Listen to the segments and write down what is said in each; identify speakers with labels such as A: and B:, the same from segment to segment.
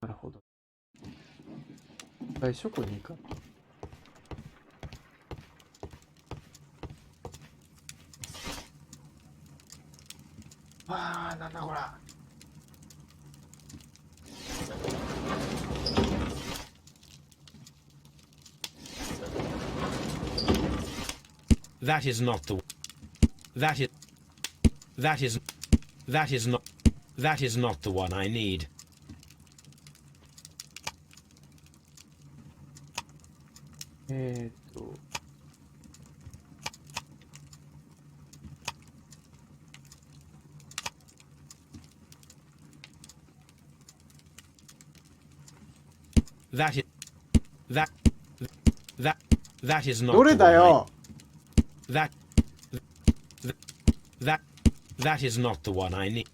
A: なるほど。最初こに行く。ああ、なんだこら。
B: That is not the. That is not the one I need.
A: どれだよ。
B: That is not the one I need.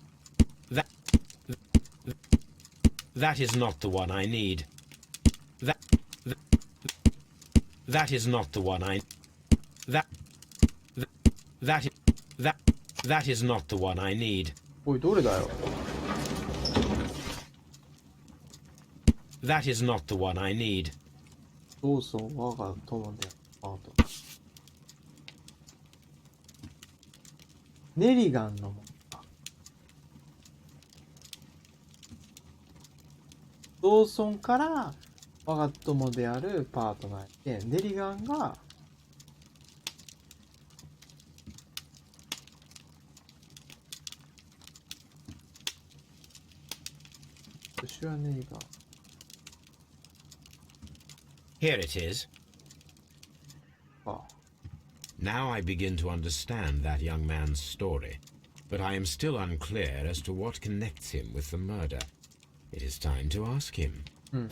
B: That is not the one I need. That is not the one I. That is not the one I need.
A: おい、どれだよ。
B: That is not the one I need.
A: ローソン我が友でアート。ネリガンのものか。ローソンから我が友であるパートナーで、ネリガンが私はネリガン。
B: Here it is.
A: あ、
B: Now I begin to understand that young man's story, but I am still unclear as to what connects him with the murder. It is time to ask him.
A: うん。も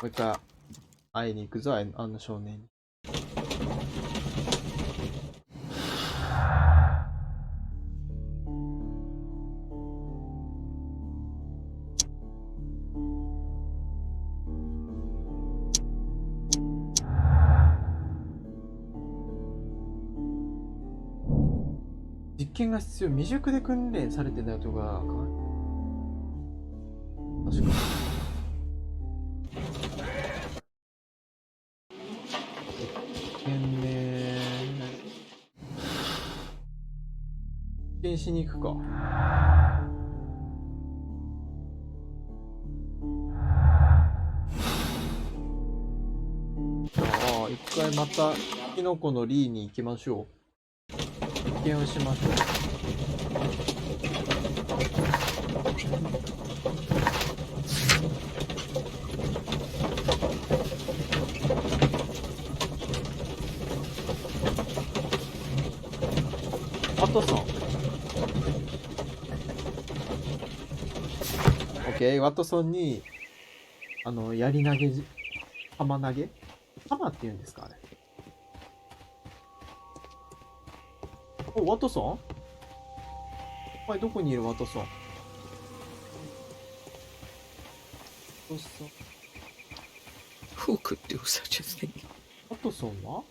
A: う一回会いに行くぞ、あの少年に。実験が必要。未熟で訓練されてないとか。確かに。実験ね。実験しに行くか。じゃあ、一回またキノコのリーに行きましょう。実験をしましょう。ワトソン。オッケー、ワトソンに槍投げ、玉投げ、玉って言うんですかあれ。お、ワトソン？お前どこにいるワトソン？ワトソン。
C: Who could do such a thing?
A: ワトソンは？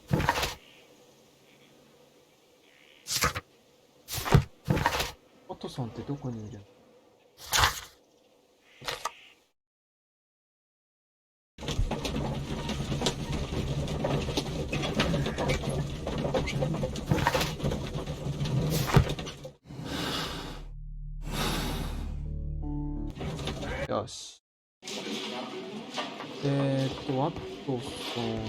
A: ワトソンってどこにいる？よし。ワトソン。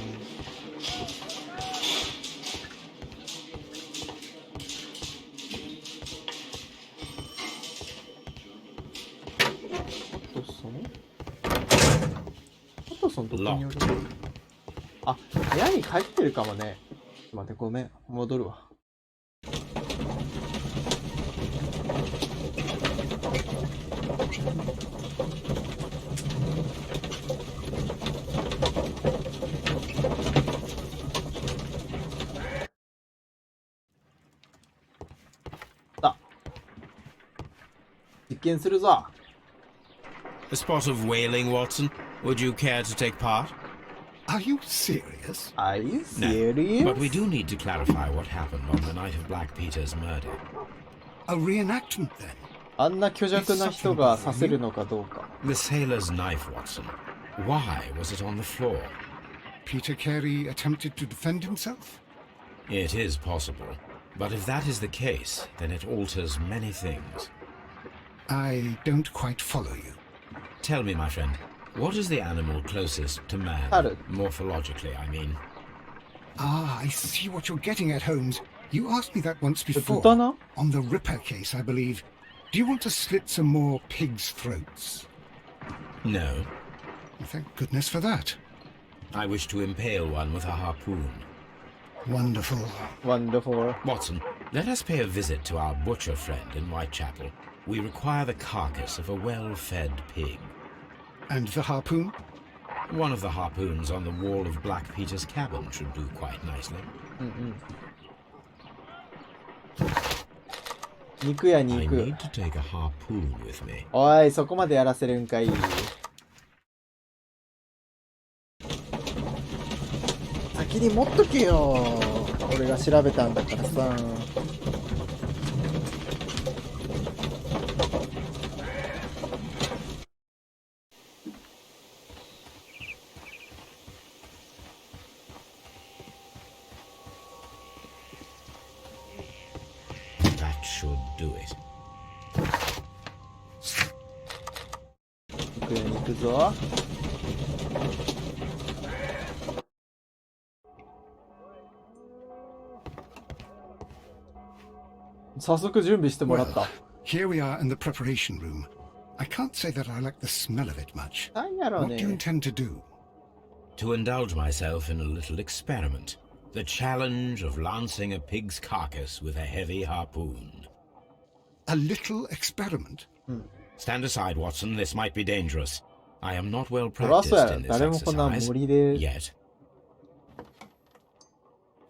A: ワトソンどこにおる？あ、部屋に帰ってるかもね。ちょっと待って、ごめん。戻るわ。実験するぞ。
B: A spot of whaling, Watson. Would you care to take part?
D: Are you serious?
A: Are you
B: No,
A: serious?
B: but we do need to clarify what happened on the night of Black Peter's murder.
D: A reenactment then?
A: あんな虚弱な人が刺せるのかどうか。
B: The sailor's knife, Watson. Why was it on the floor?
D: Peter Carey attempted to defend himself?
B: It is possible. But if that is the case, then it alters many things.
D: I don't quite follow you.
B: Tell me, my friend, what is the animal closest to man?
A: Parrot.
B: Morphologically, I mean.
D: Ah, I see what you're getting at, Holmes. You asked me that once before.
A: 豚な
D: On the Ripper case, I believe. Do you want to slit some more pigs' throats?
B: No.
D: Well, thank goodness for that.
B: I wish to impale one with a harpoon.
D: Wonderful.
A: Wonderful.
B: Watson, let us pay a visit to our butcher friend in Whitechapel. We require the carcass of a well-fed pig.
D: And the harpoon?
B: One of the harpoons on the wall of Black Peter's cabin should do quite nicely.
A: 肉屋に
B: I
A: 行く。
B: need to take a harpoon with me.
A: おい、そこまでやらせるんかい。先に持っとけよ。俺が調べたんだからさ。
B: That should do it.
A: 肉屋に行くぞ。早速準備してもらった。
D: Here we are in the preparation room. I can't say that I like the smell of it much.
A: なんやろう
D: What do you
A: ね。
D: intend to do?
B: To indulge myself in a little experiment. The challenge of lancing a pig's carcass with a heavy harpoon.
D: A little experiment?
B: Stand aside, Watson. This might be dangerous. I am not well
A: そらそう
B: practiced
A: や
B: in
A: ろ。
B: this
A: 誰もこんな
B: exercise
A: 森で。
B: yet.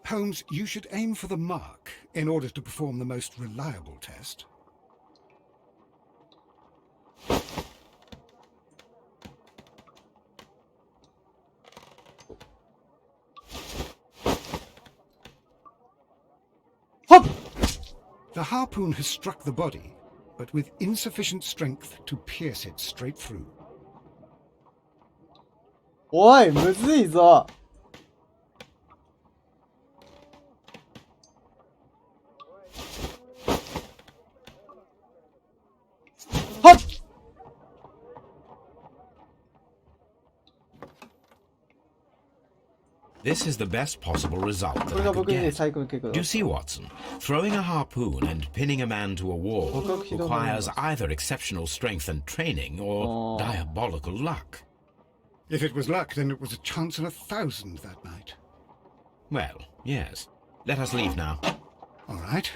D: Holmes, you should aim for the mark in order to perform the most reliable test.
A: Hop!
D: The harpoon has struck the body, but with insufficient strength to pierce it straight through.
A: おい、むずいぞ。はっ
B: This is the best possible result
A: こ
B: that
A: れ
B: I
A: が
B: could
A: 僕に
B: get.
A: 最高の結果
B: Do
A: だ
B: you。see, Watson? Throwing a harpoon and pinning a man to a wall requires either exceptional strength and training or diabolical luck.
D: If it was luck, then it was a chance in 1,000 that night.
B: Well, yes. Let us leave now.
D: All right.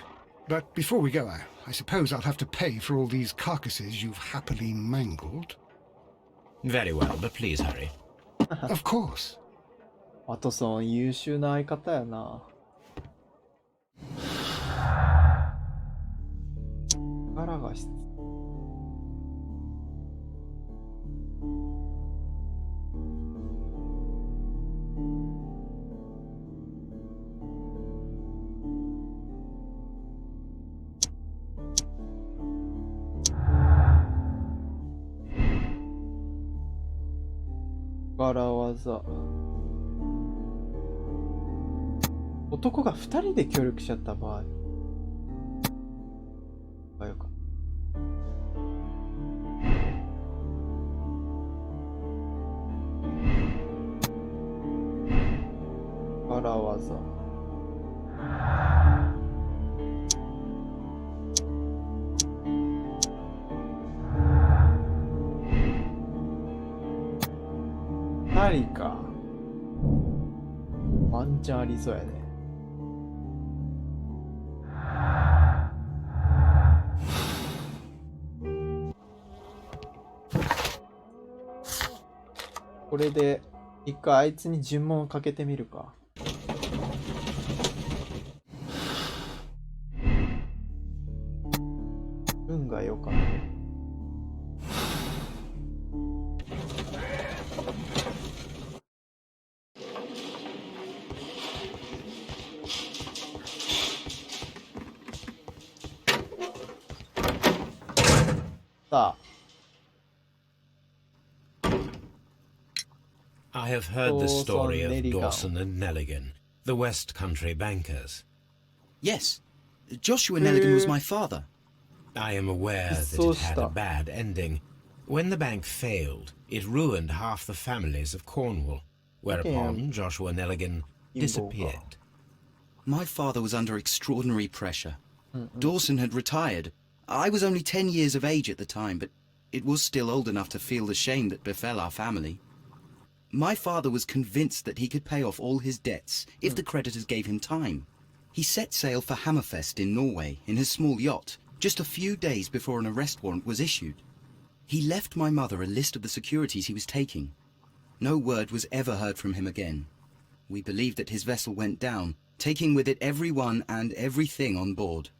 D: But before we go, I suppose I'll have to pay for all these carcasses you've happily mangled.
B: Very well, but please hurry.
D: Of course.
A: ワトソン優秀な相方やな。力が必要。力技。男が2人で協力しちゃった場合。あ、よかった。力技。2人か。ワンチャンありそうやね。これで一回あいつに尋問をかけてみるか。運が良かった。さ
B: I have heard the story of
A: Dawson
B: Dawson and Nelligan, the West Country bankers.
E: Yes. Joshua Nelligan was my father.
B: I am aware that it had a bad ending. When the bank failed, it ruined half the families of Cornwall, whereupon Joshua Nelligan disappeared.
E: My father was under extraordinary pressure. Dawson had retired. I was only 10 years of age at the time, but it was still old enough to feel the shame that befell our family. My father was convinced that he could pay off all his debts if the creditors gave him time. He set sail for Hammerfest in Norway in his small yacht, just a few days before an arrest warrant was issued. He left my mother a list of the securities he was taking. No word was ever heard from him again. We believe that his vessel went down, taking with it everyone and everything on board.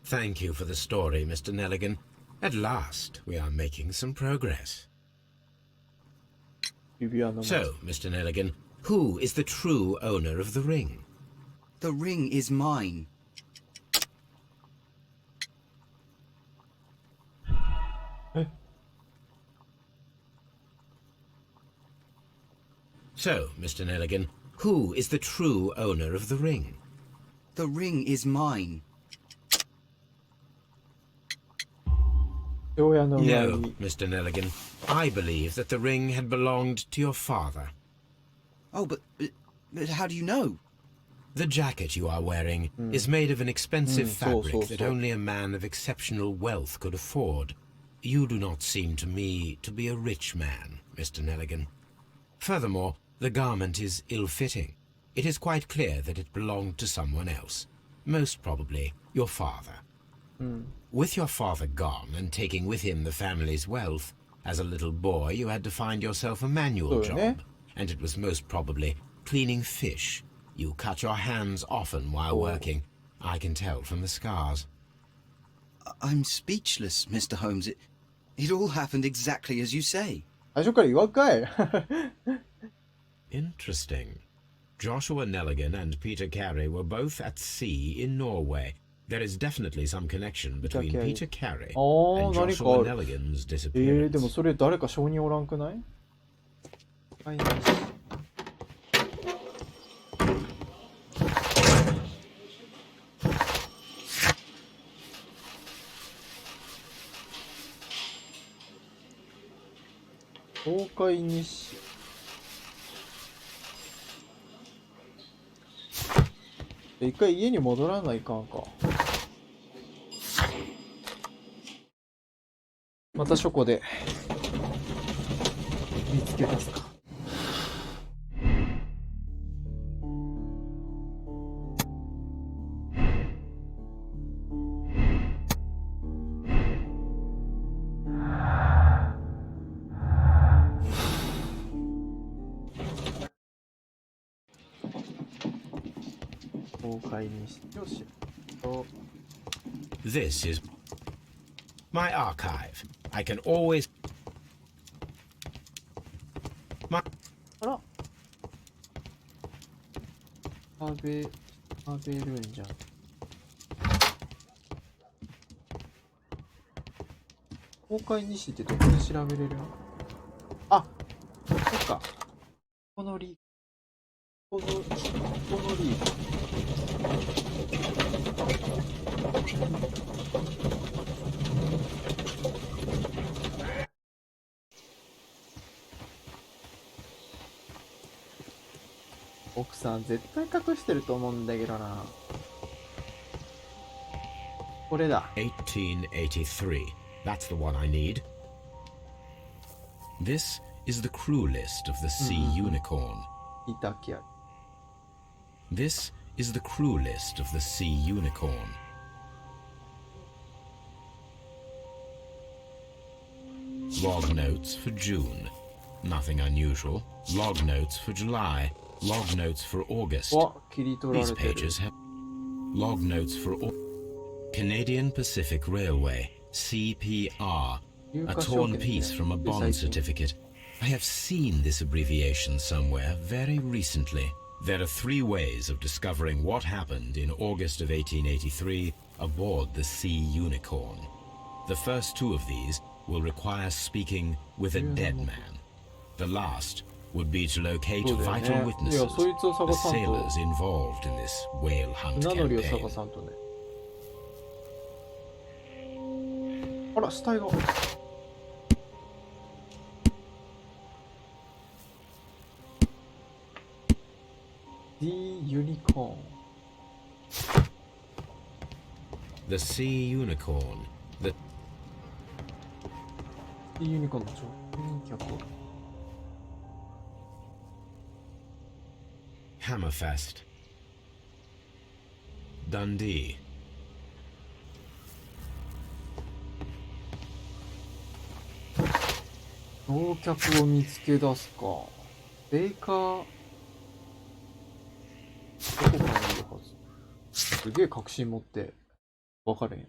B: Thank you for the story, Mr. Nelligan. At last, we are making some progress.
A: 指輪の
B: So, Mr. Nelligan, who is the true owner of the ring?
E: The ring is mine.
B: So, Mr. Nelligan, who is the true owner of the ring?
E: The ring is mine.
A: 父親の上
B: No,
A: に
B: Mr. Nelligan. I believe that the ring had belonged to your father.
E: Oh, but how do you know?
B: The jacket you are wearing is made of an expensive fabric that
A: so.
B: only a man of exceptional wealth could afford. You do not seem to me to be a rich man, Mr. Nelligan. Furthermore, the garment is ill-fitting. It is quite clear that it belonged to someone else, most probably your father. With your father gone and taking with him the family's wealth, as a little boy you had to find yourself a manual job, and it was most probably cleaning fish. You cut your hands often while working. I can tell from the scars.
E: I'm speechless, Mr. Holmes. It all happened exactly as you say.
A: 最初から言わんかい
B: Interesting. Joshua Nelligan and Peter Carey were both at sea in Norway. There is definitely some connection between Peter Carey and Joshua Nelligan's
A: で
B: disappearance.
A: もそれ誰か証人おらんくないはい東海西一回家に戻らないかんかまた書庫で見つけ出すか東海西よし
B: This is my archive. I can always...
A: あら食べるんじゃん東海西ってどこで調べれるのあそっかこのリーこのリー奥さん絶対隠してると思うんだけどなこれだ
B: 1883. That's the one I need. This is the crew list of the Sea Unicorn.
A: いたきある
B: This is the crew list of the Sea Unicorn. Log notes for June. Nothing unusual. Log notes for July. Log notes for August.
A: わ切り取ら
B: These
A: れてる
B: pages have log notes for Canadian Pacific Railway, CPR, a torn piece from a bond certificate. I have seen this abbreviation somewhere very recently. There are 3 ways of discovering what happened in August of 1883 aboard the Sea Unicorn. The first 2 of these will require speaking with a dead man. The last would be to locate vital witnesses, the sailors involved in this whale hunt
A: 船乗りを
B: campaign.
A: 探さんとね。あら、死体が。The Unicorn.
B: The sea unicorn. The
A: The Unicorn の乗員客。
B: Hammerfest. Dundee.
A: 乗客を見つけ出すか。ベイカー。どこかにいるはず。すげえ確信持って分かれへん。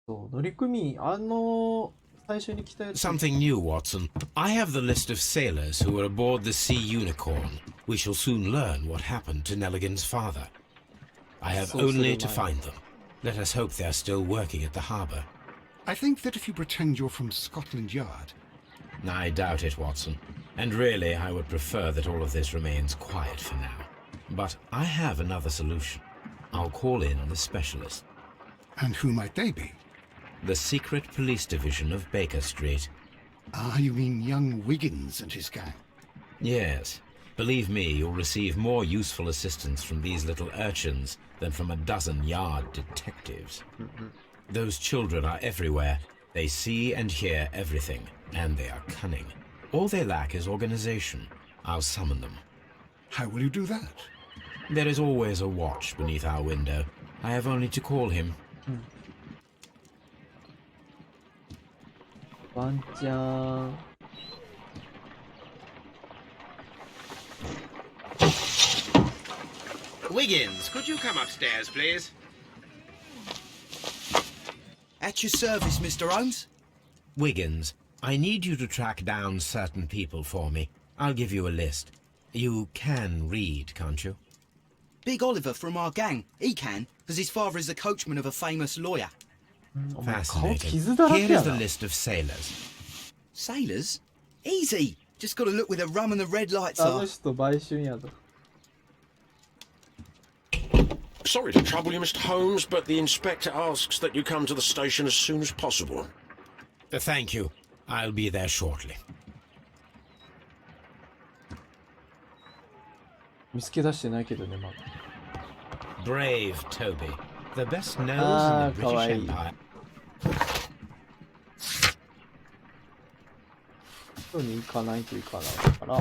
A: そう、乗組員、最初に来たやつ。
B: Something new, Watson. I have the list of sailors who were aboard the Sea Unicorn. We shall soon learn what happened to Nelligan's father. I have only to find them. Let us hope they are still working at the harbour.
D: I think that if you pretend you're from Scotland Yard...
B: I doubt it, Watson. And really, I would prefer that all of this remains quiet for now. But I have another solution. I'll call in the specialist.
D: And who might they be?
B: The secret police division of Baker Street.
D: Ah, you mean young Wiggins and his gang?
B: Yes. Believe me, you'll receive more useful assistance from these little urchins than from a dozen yard detectives. Those children are everywhere. They see and hear everything, and they are cunning. All they lack is organization. I'll summon them.
D: How will you do that?
B: There is always a watch beneath our window. I have only to call him.
A: ワンちゃん。
F: Wiggins, could you come upstairs, please?
E: At your service, Mr. Holmes.
B: Wiggins, I need you to track down certain people for me. I'll give you a list. You can read, can't you?
E: Big Oliver from our gang. He can, because his father is the coachman of a famous lawyer.
A: お前顔
B: Fascinating.
A: 傷だら
B: Here
A: けや
B: is the
A: な。
B: list of sailors.
E: Sailors? Easy. Just got to look where the rum and the red lights
A: あ
E: are.
A: の人売春やぞ。
F: Sorry to trouble you, Mr. Holmes, but the inspector asks that you come to the station as soon as possible.
B: Thank you. I'll be there shortly.
A: 見つけ出してないけどね、まだ。
B: Brave Toby. The best nose
A: Ah,
B: in the British
A: kawaii.
B: Empire.
A: 人に行かないといかないから、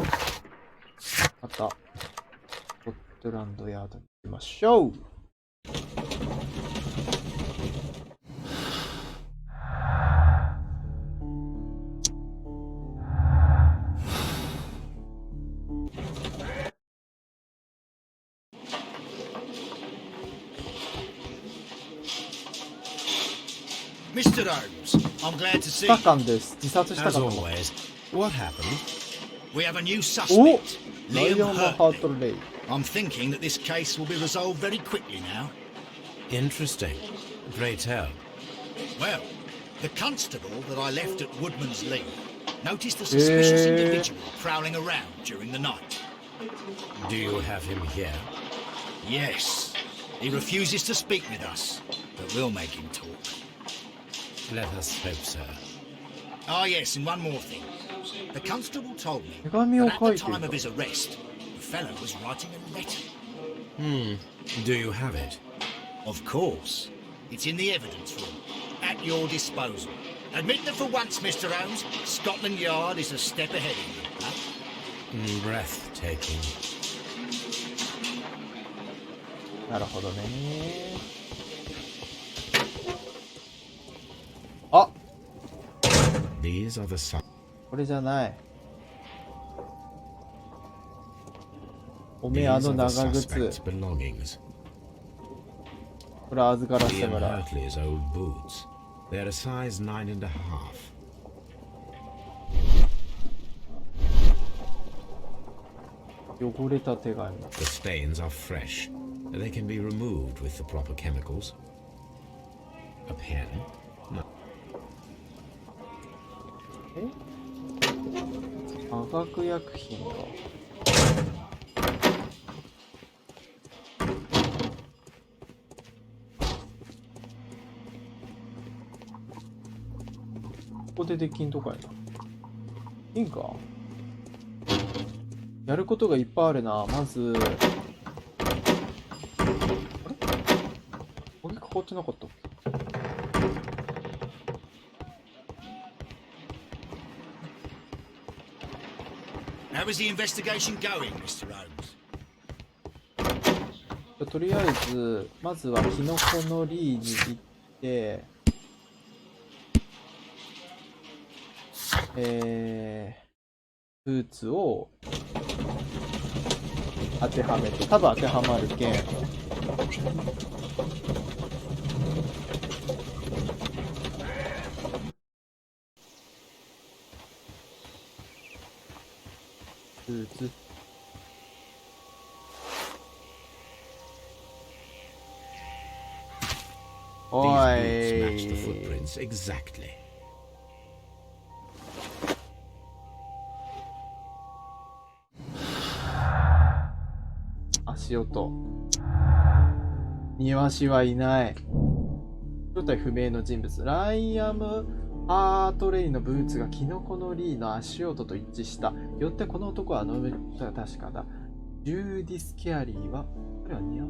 A: また、スコットランドヤードに行きましょう。
G: Mr. Holmes, I'm glad to see
A: 2
G: you.
A: 日間です。自殺した
B: As
A: かと思う。
B: always. What happened?
G: We have a new
A: お
G: suspect,
A: ライ
G: Liam
A: オンのハート
G: Hurtley.
A: レイ。
G: I'm thinking that this case will be resolved very quickly now.
B: Interesting. Pray tell.
G: Well, the constable that I left at Woodman's Lee noticed a suspicious individual prowling around during the night.
B: Do you have him here?
G: Yes, he refuses to speak with us, but we'll make him talk.
B: Let us hope so.
G: Ah, yes, and one more thing. The constable told me
A: 手紙を
G: that
A: 書
G: at
A: い
G: the
A: てい
G: time
A: た
G: of。his arrest, the fellow was writing a letter.
B: Do you have it?
G: Of course. It's in the evidence room, at your disposal. Admit that for once, Mr. Holmes, Scotland Yard is a step ahead of you. Huh?
B: Breathtaking.
A: なるほどね。あ、
B: These are the signs.
A: これじゃない。おめえ
B: These
A: あ
B: are
A: の
B: the
A: 長
B: suspect's
A: 靴。
B: belongings.
A: これ預からせて
B: Ian
A: もらう。
B: Hurtley's old boots. They're a size 9.5.
A: 汚れた手紙。
B: The stains are fresh. They can be removed with the proper chemicals. A pen? No.
A: 化学薬品が。ここでできんとかやな。いいんか。やることがいっぱいあるな。まず、あれ鍵かかってなかったっけ。
G: How is the investigation going, Mr. Holmes?
A: とりあえず、まずはキノコのリーに行って、ブーツを当てはめて、多分当てはまるけん。ブーツ。お
B: These
A: い
B: boots match the footprints exactly.
A: 足音。庭師はいない。正体不明の人物。ライアム・ハートレイのブーツがキノコのリーの足音と一致した。よってこの男はあの人が確かだ。ジューディス・ケアリーは、これはニャ？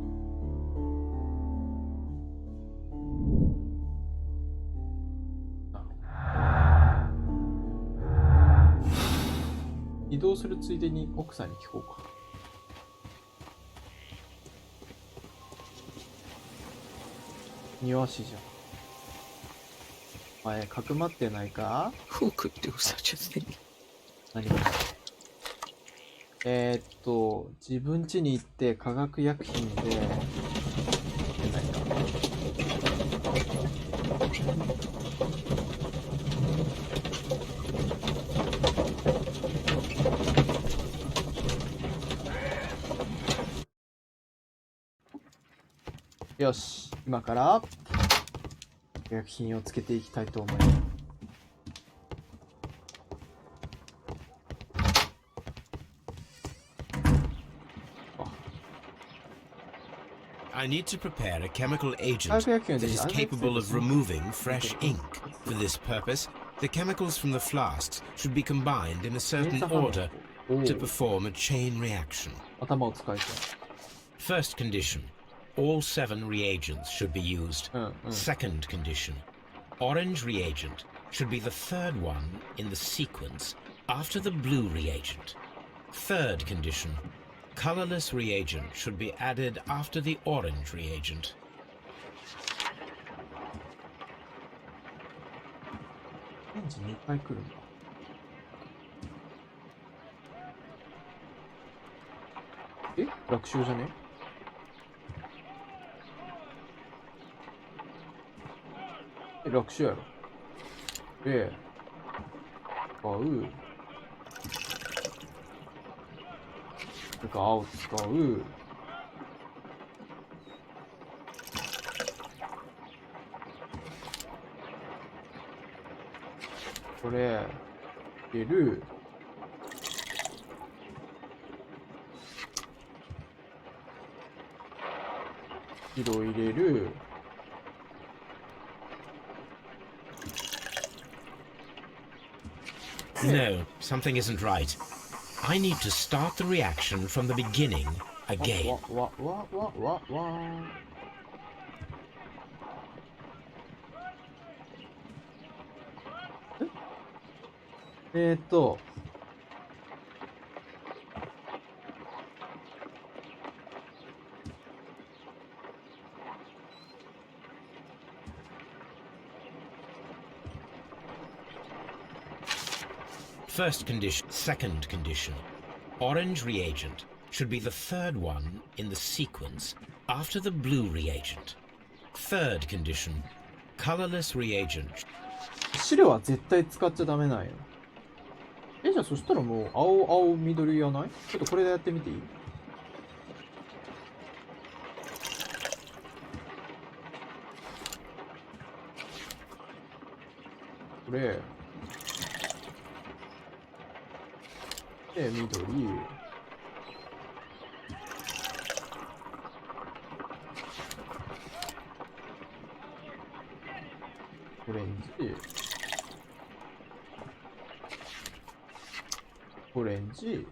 A: 移動するついでに奥さんに聞こうか。庭師じゃん。お前、かくまってないか？
C: Who could do such a thing?
A: 何が自分家に行って化学薬品で、ないか。よし、今から薬品をつけていきたいと思います。
B: I need to prepare a chemical agent
A: Chemical
B: that is
A: agent.
B: capable of removing fresh ink. For this purpose, the chemicals from the flasks should be combined in a certain order to perform a chain reaction.
A: 頭を使いたい。
B: First condition, all 7 reagents should be used. Second condition, orange reagent should be the third one in the sequence after the blue reagent. Third condition, colorless reagent should be added after the orange reagent.
A: レンジ2回来るんだ。楽勝じゃね？楽勝やろ。使う。それか青使う。これ入れる。白入れる。
B: No, something isn't right. I need to start the reaction from the beginning again. 'First condition, second condition. Orange reagent should be the third one in the sequence after the blue reagent. Third condition. Colorless reagent.
A: 白は絶対使っちゃダメなんよ。じゃあそしたらもう青緑やない？ちょっとこれでやってみていい？これで緑、オレンジ、オレンジ、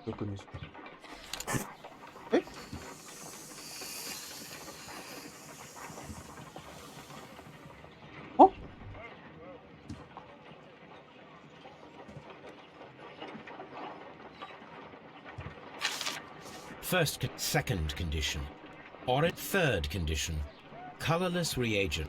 A: 毒にします。え？あ？Second
B: condition. Orange. Third condition. Colorless reagent.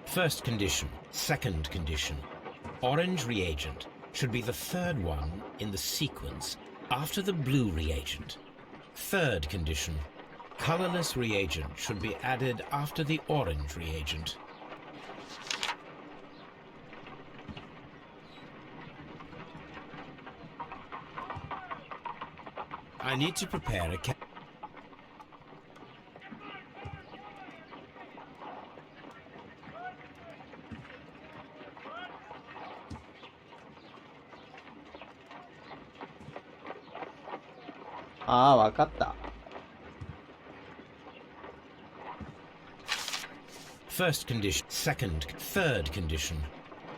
B: First condition. Second condition. Orange reagent should be the third one in the sequence after the blue reagent. Third condition. Colorless reagent should be added after the orange reagent. I need to prepare a
A: わかった。
B: First condition. Second. Third condition.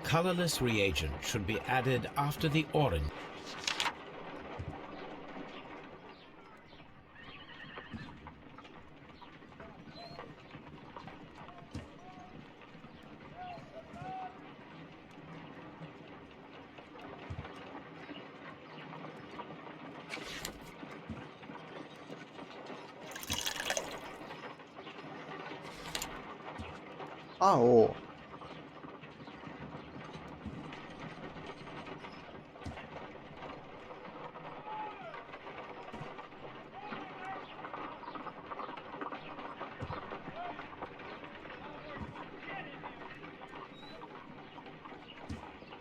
B: Colorless reagent should be added after the orange.
A: 青、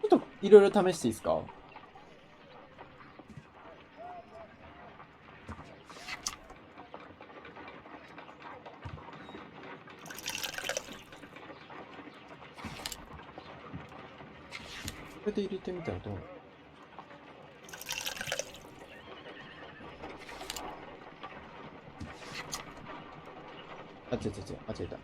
A: ちょっといろいろ試していいですか？これで入れてみたらどうなの？あ、違う、間違えた。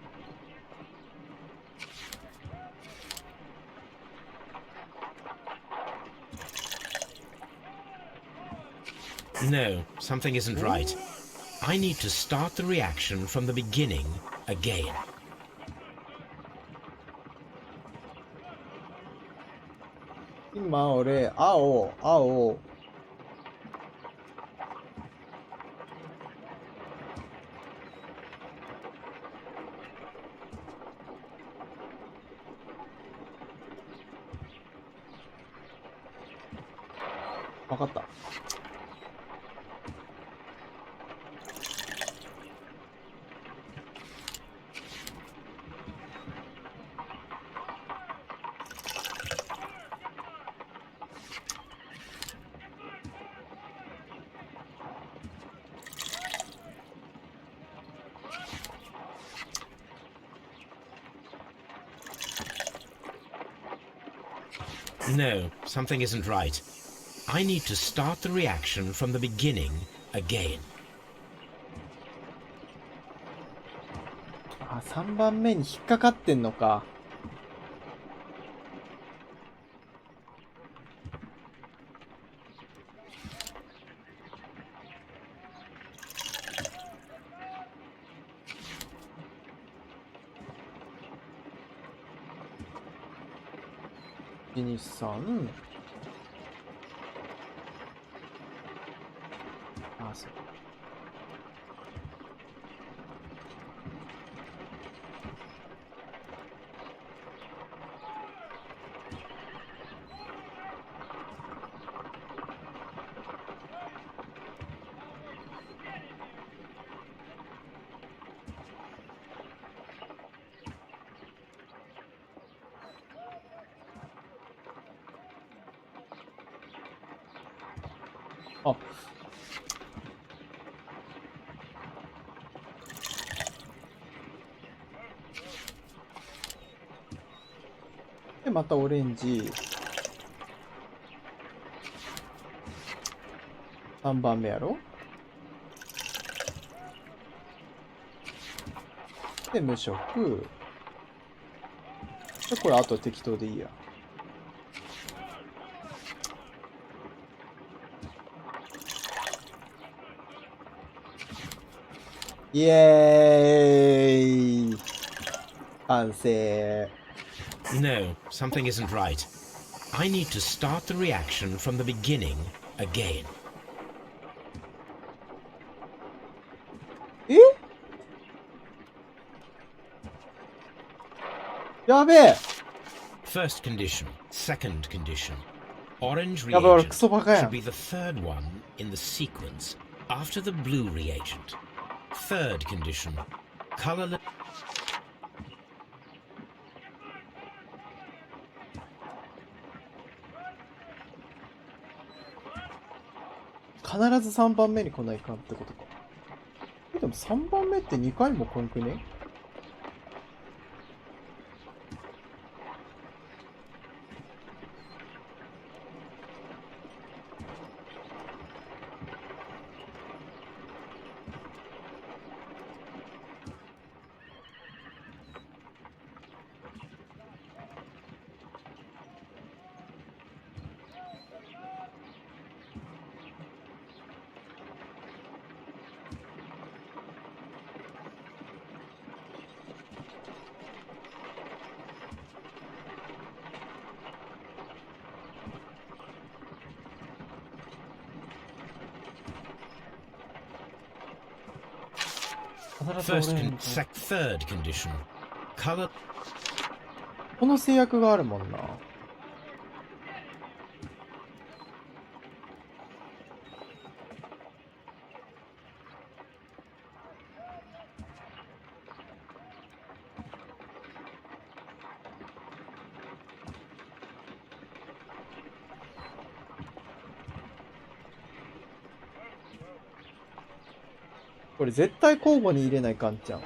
B: No, something isn't right. I need to start the reaction from the beginning again.
A: 今俺、青、わかった。
B: No, something isn't right. I need to start the reaction from the beginning again.
A: あ、3番目に引っかかってんのか。1、2、3。ですよ。あ、でまたオレンジ3番目やろ。で無色で、これあと適当でいいや。イエーイ、完成。
B: No, something isn't right. I need to start the reaction from the beginning again.
A: え、やべえ。
B: First condition, second condition. Orange
A: やべえ、俺ク
B: reagent
A: ソバカや
B: should
A: ん。
B: be the third one in the sequence after the blue reagent. Third condition, colorless.
A: 必ず3番目に来ないかんってことか。でも3番目って2回も来んくね。必ず
B: First
A: オレ
B: con-
A: ンジ。
B: third condition, color.
A: この制約があるもんな。これ絶対交互に入れないかんちゃん。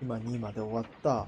A: 今2まで終わった。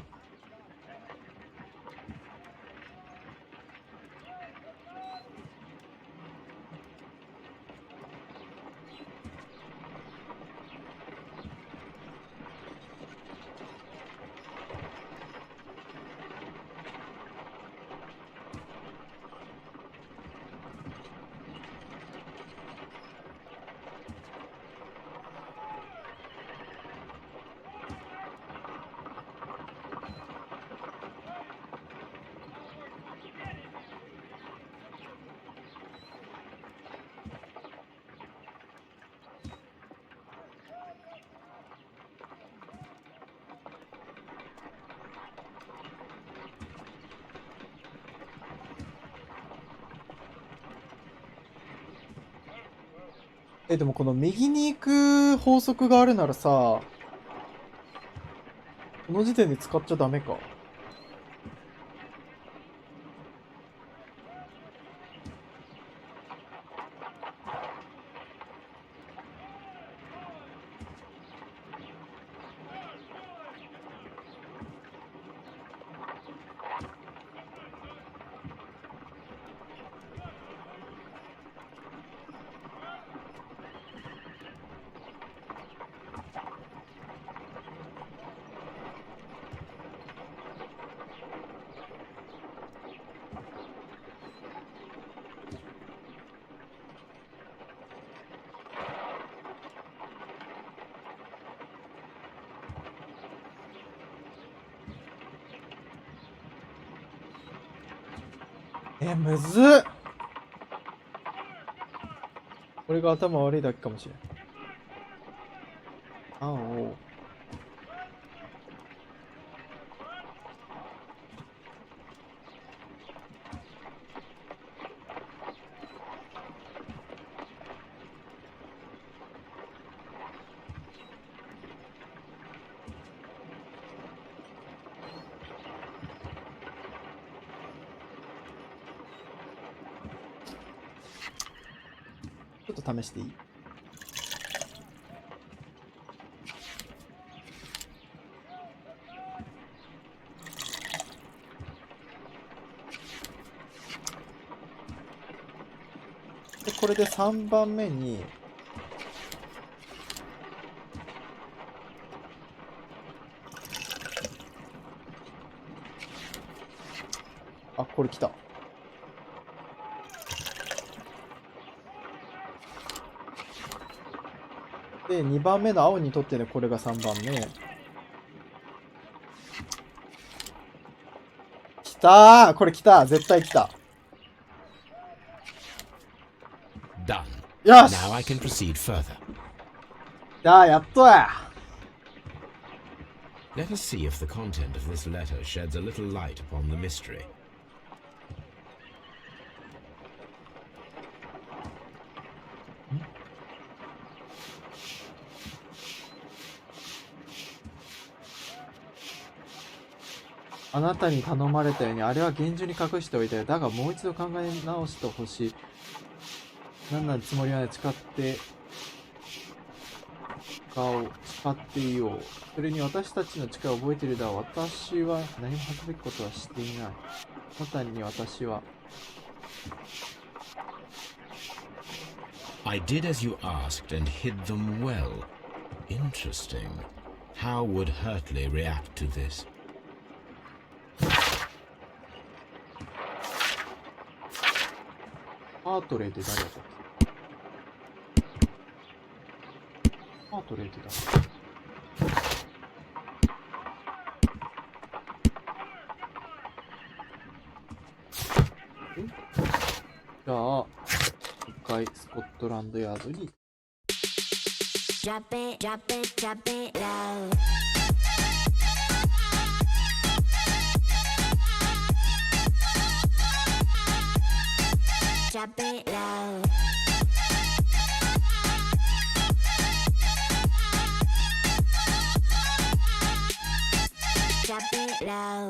A: でもこの右に行く法則があるならさ、この時点で使っちゃダメか。むずっ。これが頭悪いだけかもしれん。青。ちょっと試していい？で、これで3番目に、あ、これ来た。で、2番目の青にとってね、これが3番目。来たー、これ来た、絶対来た。
B: Done.
A: よし
B: Now I can proceed further.
A: やっとや。
B: Let us see if the content of this letter sheds a little light upon the mystery. あなたに頼まれたように、あれは厳重に隠しておいたよ。だがもう一度考え直してほしい。何ならつもりは誓っていよう。それに私たちの誓いを覚えているだろう。私は何も恥ずべきことはしていない。あなたに私は。I did as you asked and hid them well. Interesting. How would Hurtley react to this?
A: ハートレイって誰だったっけ？ハートレイって誰？じゃあ、一回スコットランドヤードに。
H: Drop it, drop it, drop it low. Drop it low. Drop it low.